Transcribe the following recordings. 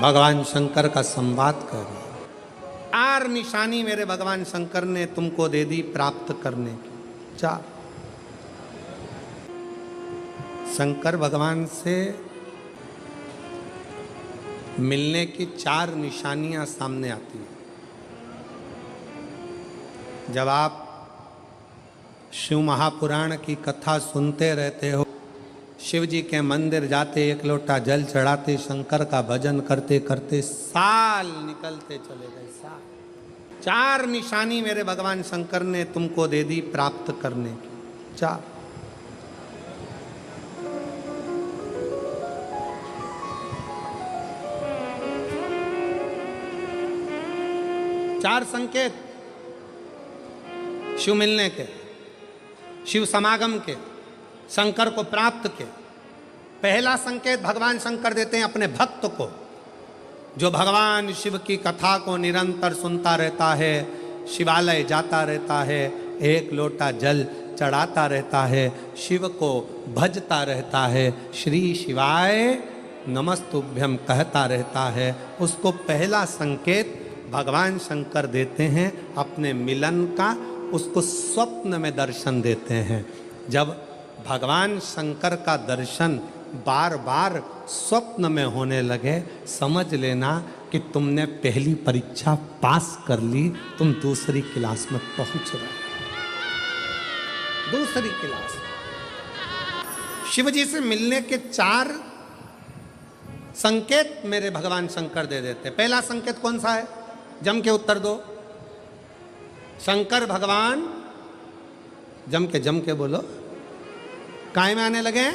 भगवान शंकर का संवाद कर रहे। 4 निशानी मेरे भगवान शंकर ने तुमको दे दी प्राप्त करने की। 4 शंकर भगवान से मिलने की 4 निशानियां सामने आती हैं। जब आप शिव महापुराण की कथा सुनते रहते हो, शिव जी के मंदिर जाते, 1 लोटा जल चढ़ाते, शंकर का भजन करते करते साल निकलते चले गए। साल। 4 निशानी मेरे भगवान शंकर ने तुमको दे दी प्राप्त करने की। 4 4 संकेत शिव मिलने के, शिव समागम के, शंकर को प्राप्त के। पहला संकेत भगवान शंकर देते हैं अपने भक्त को, जो भगवान शिव की कथा को निरंतर सुनता रहता है, शिवालय जाता रहता है, 1 लोटा जल चढ़ाता रहता है, शिव को भजता रहता है, श्री शिवाय नमस्तुभ्यम कहता रहता है। उसको पहला संकेत भगवान शंकर देते हैं अपने मिलन का, उसको स्वप्न में दर्शन देते हैं। जब भगवान शंकर का दर्शन बार बार स्वप्न में होने लगे, समझ लेना कि तुमने पहली परीक्षा पास कर ली, तुम दूसरी क्लास में पहुंच रहे। दूसरी क्लास। शिव जी से मिलने के 4 संकेत मेरे भगवान शंकर दे देते। पहला संकेत कौन सा है? जम के उत्तर दो। शंकर भगवान जम के बोलो, काय में आने लगे?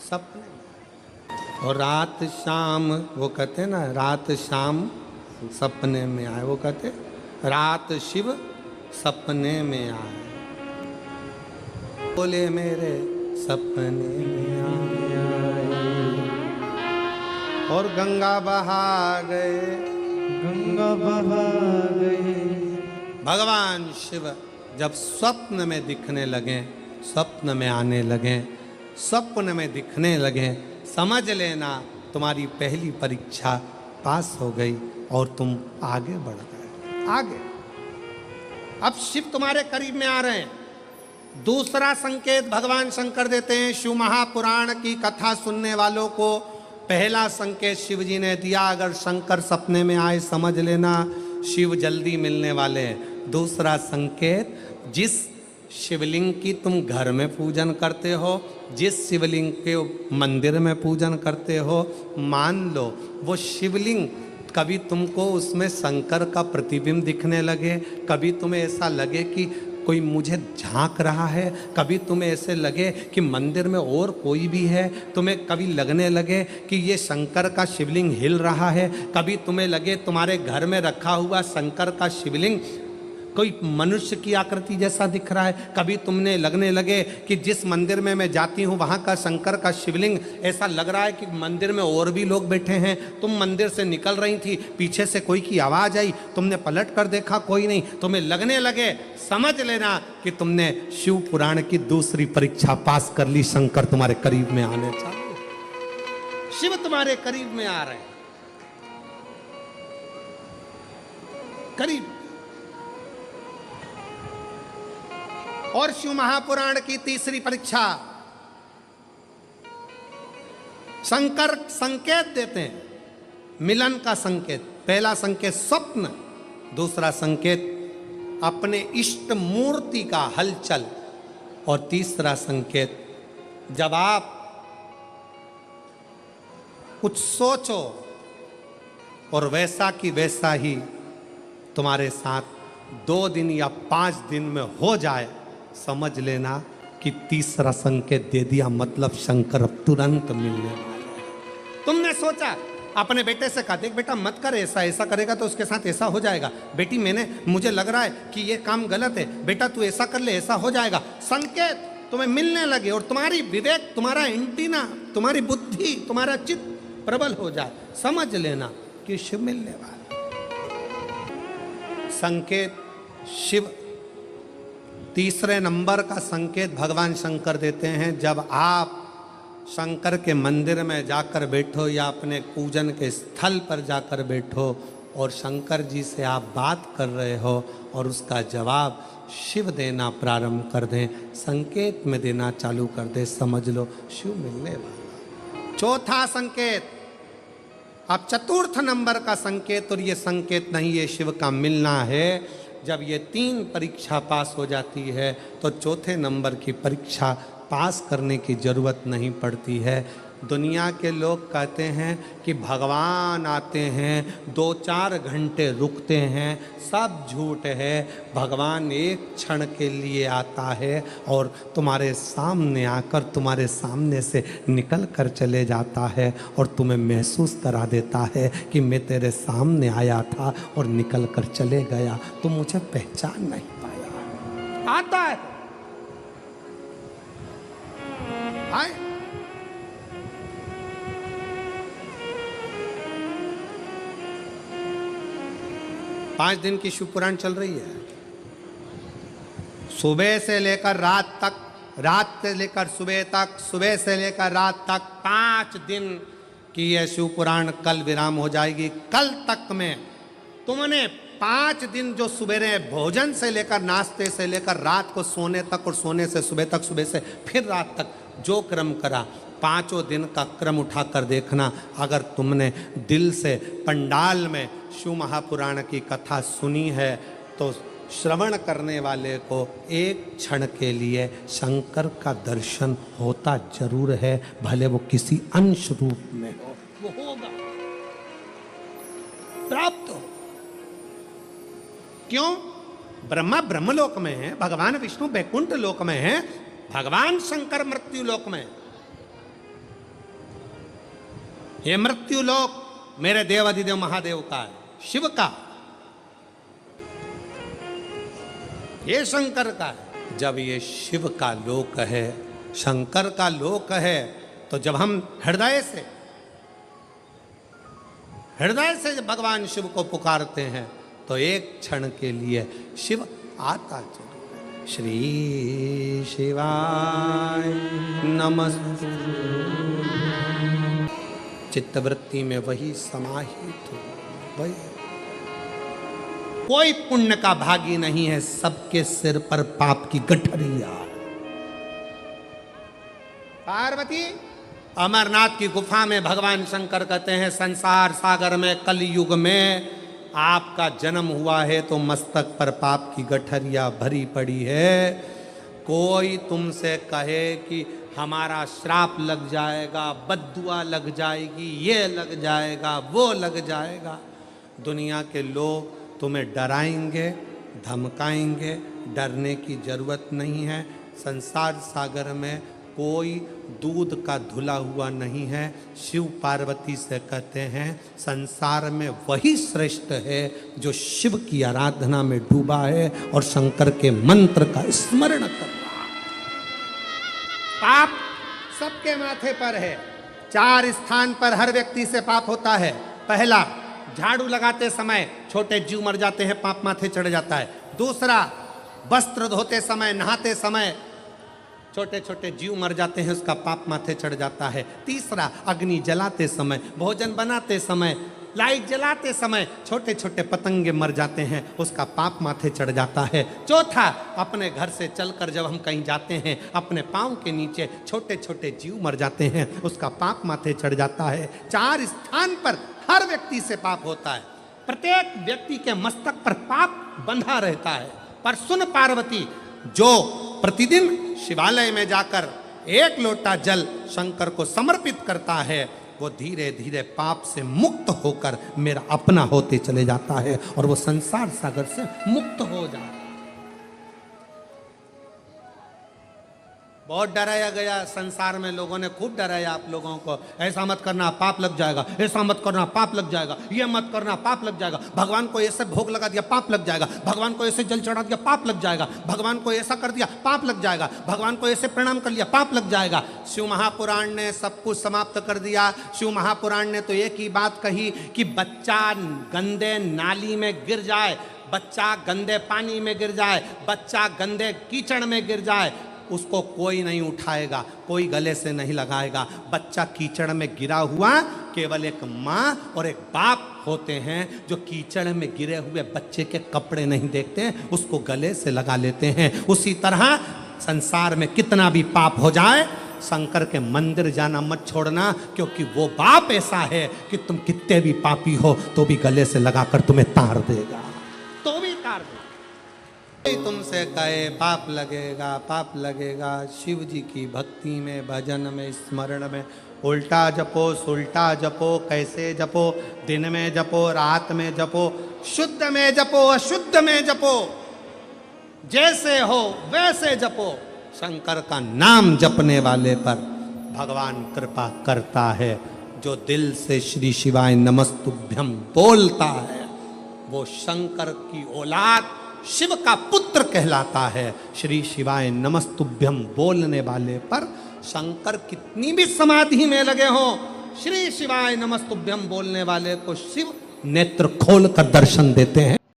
सपने। और रात शाम, वो कहते ना, रात शाम सपने में आए। वो कहते रात शिव सपने में आए, बोले मेरे सपने में आए। और गंगा बहा गए, गंगा बहा गए। भगवान शिव जब स्वप्न में दिखने लगे, स्वप्न में आने लगे, स्वप्न में दिखने लगे, समझ लेना तुम्हारी पहली परीक्षा पास हो गई और तुम आगे बढ़ गए। आगे। अब शिव तुम्हारे करीब में आ रहे हैं। दूसरा संकेत भगवान शंकर देते हैं शिव महापुराण की कथा सुनने वालों को। पहला संकेत शिव जी ने दिया, अगर शंकर सपने में आए समझ लेना शिव जल्दी मिलने वाले हैं। दूसरा संकेत, जिस शिवलिंग की तुम घर में पूजन करते हो, जिस शिवलिंग के मंदिर में पूजन करते हो, मान लो वो शिवलिंग कभी तुमको उसमें शंकर का प्रतिबिंब दिखने लगे, कभी तुम्हें ऐसा लगे कि कोई मुझे झांक रहा है, कभी तुम्हें ऐसे लगे कि मंदिर में और कोई भी है, तुम्हें कभी लगने लगे कि ये शंकर का शिवलिंग हिल रहा है, कभी तुम्हें लगे तुम्हारे घर में रखा हुआ शंकर का शिवलिंग कोई मनुष्य की आकृति जैसा दिख रहा है, कभी तुमने लगने लगे कि जिस मंदिर में मैं जाती हूँ वहाँ का शंकर का शिवलिंग ऐसा लग रहा है कि मंदिर में और भी लोग बैठे हैं। तुम मंदिर से निकल रही थी, पीछे से कोई की आवाज़ आई, तुमने पलट कर देखा कोई नहीं, तुम्हें लगने लगे, समझ लेना कि तुमने शिव पुराण की दूसरी परीक्षा पास कर ली। शंकर तुम्हारे करीब में आने चालू, शिव तुम्हारे करीब में आ रहे हैं, करीब। और शिव महापुराण की तीसरी परीक्षा, शंकर संकेत देते हैं मिलन का संकेत। पहला संकेत स्वप्न, दूसरा संकेत अपने इष्ट मूर्ति का हलचल, और तीसरा संकेत जब आप कुछ सोचो और वैसा की वैसा ही तुम्हारे साथ 2 दिन या 5 दिन में हो जाए, समझ लेना कि तीसरा संकेत दे दिया, मतलब शंकर अब तुरंत मिलने वाले हैं। तुमने सोचा, अपने बेटे से कहा, देख बेटा मत कर ऐसा, ऐसा करेगा तो उसके साथ ऐसा हो जाएगा। बेटी मुझे लग रहा है कि ये काम गलत है, बेटा तू ऐसा कर ले, ऐसा हो जाएगा। संकेत तुम्हें मिलने लगे और तुम्हारी विवेक, तुम्हारा एंटीना, तुम्हारी बुद्धि, तुम्हारा चित्त प्रबल हो जाए, समझ लेना कि शिव मिलने वाला। संकेत शिव। तीसरे नंबर का संकेत भगवान शंकर देते हैं, जब आप शंकर के मंदिर में जाकर बैठो या अपने पूजन के स्थल पर जाकर बैठो और शंकर जी से आप बात कर रहे हो और उसका जवाब शिव देना प्रारंभ कर दें, संकेत में देना चालू कर दे, समझ लो शिव मिलने वाला। चौथा संकेत, अब चतुर्थ नंबर का संकेत, और ये संकेत नहीं, ये शिव का मिलना है। जब ये 3 परीक्षा पास हो जाती है तो चौथे नंबर की परीक्षा पास करने की ज़रूरत नहीं पड़ती है। दुनिया के लोग कहते हैं कि भगवान आते हैं 2-4 घंटे रुकते हैं, सब झूठ है। भगवान एक क्षण के लिए आता है और तुम्हारे सामने आकर तुम्हारे सामने से निकल कर चले जाता है और तुम्हें महसूस करा देता है कि मैं तेरे सामने आया था और निकल कर चले गया, तुम मुझे पहचान नहीं पाया। आता है, आए। पांच दिन की शिव पुराण चल रही है, सुबह से लेकर रात तक, रात से लेकर सुबह तक, सुबह से लेकर रात तक 5 दिन की यह शिव पुराण कल विराम हो जाएगी। कल तक में तुमने 5 दिन जो सवेरे भोजन से लेकर, नाश्ते से लेकर रात को सोने तक और सोने से सुबह तक, सुबह से फिर रात तक जो क्रम करा, 5 दिन का क्रम उठाकर देखना। अगर तुमने दिल से पंडाल में शिव महापुराण की कथा सुनी है तो श्रवण करने वाले को एक क्षण के लिए शंकर का दर्शन होता जरूर है, भले वो किसी अंश रूप में हो, वो होगा, प्राप्त हो। क्यों? ब्रह्मा ब्रह्मलोक में है, भगवान विष्णु बैकुंठ लोक में है, भगवान शंकर मृत्यु लोक में। ये मृत्यु लोक मेरे देवाधिदेव महादेव का है, शिव का, ये शंकर का है। जब ये शिव का लोक है, शंकर का लोक है, तो जब हम हृदय से जब भगवान शिव को पुकारते हैं तो एक क्षण के लिए शिव आता जरूर है। श्री शिवाय नमस्तु, चित्तवृत्ति में वही समाहित हो, वही। कोई पुण्य का भागी नहीं है, सबके सिर पर पाप की गठरिया। पार्वती, अमरनाथ की गुफा में भगवान शंकर कहते हैं, संसार सागर में कलयुग में आपका जन्म हुआ है तो मस्तक पर पाप की गठरिया भरी पड़ी है। कोई तुमसे कहे कि हमारा श्राप लग जाएगा, बद्दुआ लग जाएगी, ये लग जाएगा, वो लग जाएगा, दुनिया के लोग तुम्हें डराएंगे, धमकाएंगे, डरने की जरूरत नहीं है। संसार सागर में कोई दूध का धुला हुआ नहीं है। शिव पार्वती से कहते हैं, संसार में वही श्रेष्ठ है जो शिव की आराधना में डूबा है और शंकर के मंत्र का स्मरण कर रहा है। पाप सबके माथे पर है। 4 स्थान पर हर व्यक्ति से पाप होता है। पहला, झाड़ू लगाते समय छोटे जीव मर जाते हैं, पाप माथे चढ़ जाता है। दूसरा, वस्त्र धोते समय, नहाते समय छोटे छोटे जीव मर जाते हैं, उसका पाप माथे चढ़ जाता है। तीसरा, अग्नि जलाते समय, भोजन बनाते समय, लाइट जलाते समय छोटे छोटे पतंगे मर जाते हैं, उसका पाप माथे चढ़ जाता है। चौथा, अपने घर से चलकर जब हम कहीं जाते हैं, अपने पाँव के नीचे छोटे छोटे जीव मर जाते हैं, उसका पाप माथे चढ़ जाता है। 4 स्थान पर हर व्यक्ति से पाप होता है। प्रत्येक व्यक्ति के मस्तक पर पाप बंधा रहता है। पर सुन पार्वती, जो प्रतिदिन शिवालय में जाकर 1 लोटा जल शंकर को समर्पित करता है, वो धीरे धीरे पाप से मुक्त होकर मेरा अपना होते चले जाता है और वो संसार सागर से मुक्त हो जाता है। बहुत डराया गया संसार में, लोगों ने खूब डराया आप लोगों को, ऐसा मत करना पाप लग जाएगा, ऐसा मत करना पाप लग जाएगा, ये मत करना पाप लग जाएगा, भगवान को ऐसे भोग लगा दिया पाप लग जाएगा, भगवान को ऐसे जल चढ़ा दिया पाप लग जाएगा, भगवान को ऐसा कर दिया पाप लग जाएगा, भगवान को ऐसे प्रणाम कर लिया पाप लग जाएगा। शिव महापुराण ने सब कुछ समाप्त कर दिया। शिव महापुराण ने तो एक ही बात कही कि बच्चा गंदे नाली में गिर जाए, बच्चा गंदे पानी में गिर जाए, बच्चा गंदे कीचड़ में गिर जाए, उसको कोई नहीं उठाएगा, कोई गले से नहीं लगाएगा। बच्चा कीचड़ में गिरा हुआ, केवल एक माँ और एक बाप होते हैं जो कीचड़ में गिरे हुए बच्चे के कपड़े नहीं देखते हैं, उसको गले से लगा लेते हैं। उसी तरह संसार में कितना भी पाप हो जाए, शंकर के मंदिर जाना मत छोड़ना, क्योंकि वो बाप ऐसा है कि तुम कितने भी पापी हो तो भी गले से लगाकर तुम्हें तार देगा, तो भी तार देगा। तुमसे कहे पाप लगेगा, पाप लगेगा। शिव जी की भक्ति में, भजन में, स्मरण में उल्टा जपो, सुल्टा जपो, कैसे जपो, दिन में जपो, रात में जपो, शुद्ध में जपो, अशुद्ध में जपो, जैसे हो वैसे जपो। शंकर का नाम जपने वाले पर भगवान कृपा करता है। जो दिल से श्री शिवाय नमस्तुभ्यम बोलता है वो शंकर की औलाद, शिव का पुत्र कहलाता है। श्री शिवाय नमस्तुभ्यम बोलने वाले पर शंकर कितनी भी समाधि में लगे हो, श्री शिवाय नमस्तुभ्यम बोलने वाले को शिव नेत्र खोल कर दर्शन देते हैं।